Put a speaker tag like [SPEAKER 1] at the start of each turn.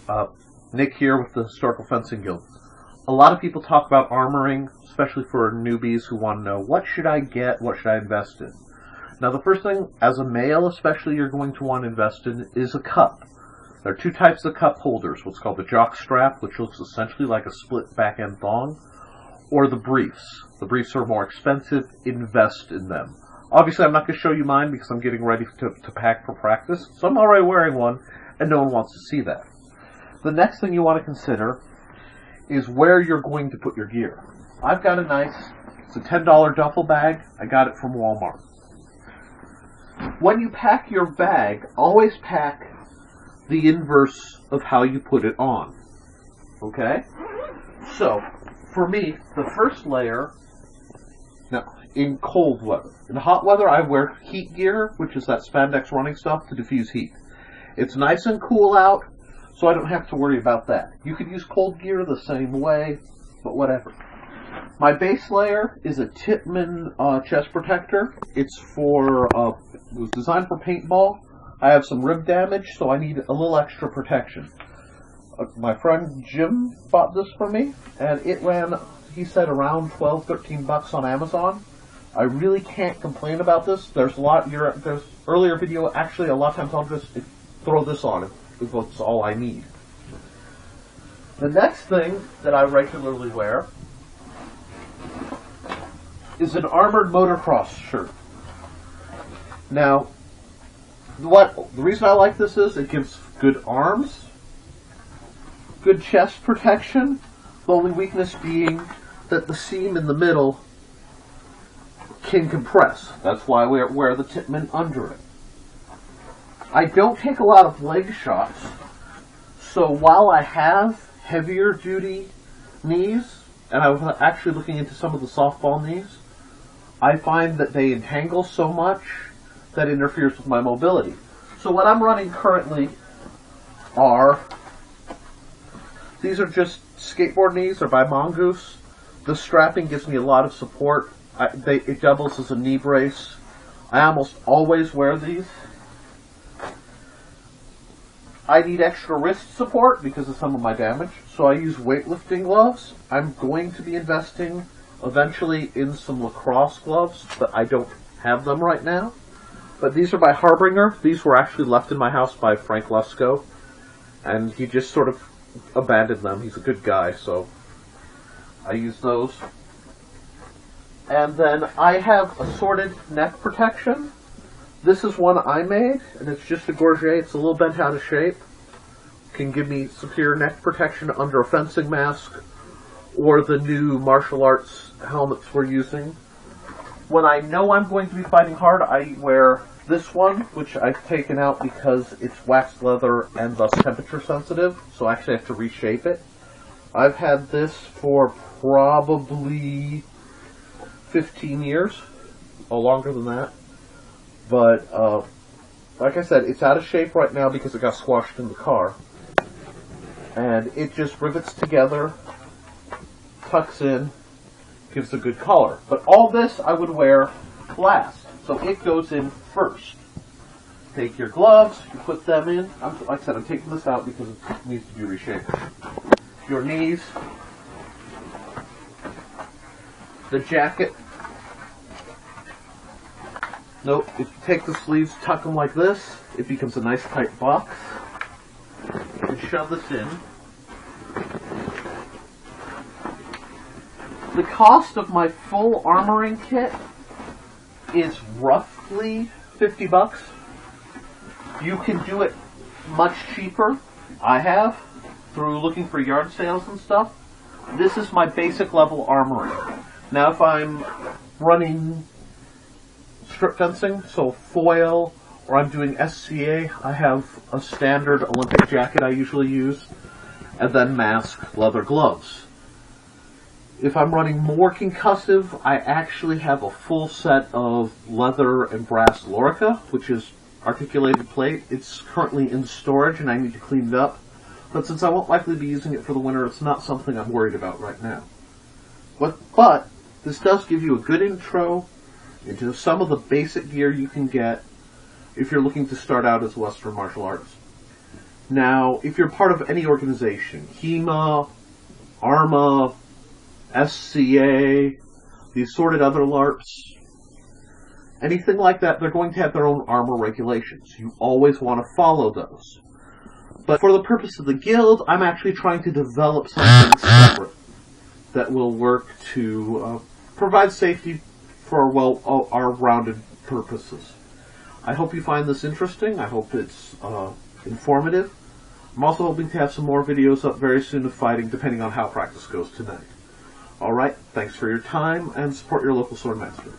[SPEAKER 1] Uh, Nick here with the Historical Fencing Guild. A lot of people talk about armoring, especially for newbies who want to know, what should I get, what should I invest in? Now the first thing, as a male especially, you're going to want to invest in is a cup. There are two types of cup holders, what's called the jock strap, which looks essentially like a split back-end thong, or the briefs. The briefs are more expensive, invest in them. Obviously I'm not going to show you mine because I'm getting ready to pack for practice, so I'm already wearing one, and no one wants to see that. The next thing you want to consider is where you're going to put your gear. I've got it's a $10 duffel bag. I got it from Walmart. When you pack your bag, always pack the inverse of how you put it on. Okay? So, for me, the first layer, now, in cold weather. In hot weather, I wear heat gear, which is that spandex running stuff to diffuse heat. It's nice and cool out, so I don't have to worry about that. You could use cold gear the same way, but whatever. My base layer is a Tippmann chest protector. It was designed for paintball. I have some rib damage, so I need a little extra protection. My friend Jim bought this for me, and it ran, he said, around $12, $13 on Amazon. I really can't complain about this. There's earlier video, actually a lot of times I'll just throw this on if it's all I need. The next thing that I regularly wear is an armored motocross shirt. Now, the reason I like this is it gives good arms, good chest protection, the only weakness being that the seam in the middle can compress. That's why we wear the Tippmann under it. I don't take a lot of leg shots, so while I have heavier duty knees, and I was actually looking into some of the softball knees, I find that they entangle so much that it interferes with my mobility. So what I'm running currently these are just skateboard knees. They're by Mongoose. The strapping gives me a lot of support. It doubles as a knee brace. I almost always wear these. I need extra wrist support because of some of my damage, so I use weightlifting gloves. I'm going to be investing eventually in some lacrosse gloves, but I don't have them right now. But these are by Harbinger. These were actually left in my house by Frank Lesko, and he just sort of abandoned them. He's a good guy, so I use those. And then I have assorted neck protection. This is one I made, and it's just a gorget. It's a little bent out of shape. Can give me superior neck protection under a fencing mask or the new martial arts helmets we're using. When I know I'm going to be fighting hard, I wear this one, which I've taken out because it's waxed leather and thus temperature sensitive, so I actually have to reshape it. I've had this for probably 15 years, or longer than that. But, like I said, it's out of shape right now because it got squashed in the car. And it just rivets together, tucks in, gives a good collar. But all this I would wear last, so it goes in first. Take your gloves, you put them in. Like I said, I'm taking this out because it needs to be reshaped. Your knees, the jacket. Nope, if you take the sleeves, tuck them like this, it becomes a nice tight box. And shove this in. The cost of my full armoring kit is roughly $50. You can do it much cheaper. I have, through looking for yard sales and stuff. This is my basic level armoring. Now if I'm running strip fencing, so foil, or I'm doing SCA, I have a standard Olympic jacket I usually use, and then mask, leather gloves. If I'm running more concussive, I actually have a full set of leather and brass Lorica, which is articulated plate. It's currently in storage and I need to clean it up, but since I won't likely be using it for the winter, it's not something I'm worried about right now. But this does give you a good intro into some of the basic gear you can get if you're looking to start out as Western martial arts. Now, if you're part of any organization, HEMA, ARMA, SCA, the assorted other LARPs, anything like that, they're going to have their own armor regulations. You always want to follow those. But for the purpose of the guild, I'm actually trying to develop something separate that will work to provide safety for our rounded purposes. I hope you find this interesting. I hope it's informative. I'm also hoping to have some more videos up very soon of fighting, depending on how practice goes tonight. Alright, thanks for your time, and support your local swordmaster.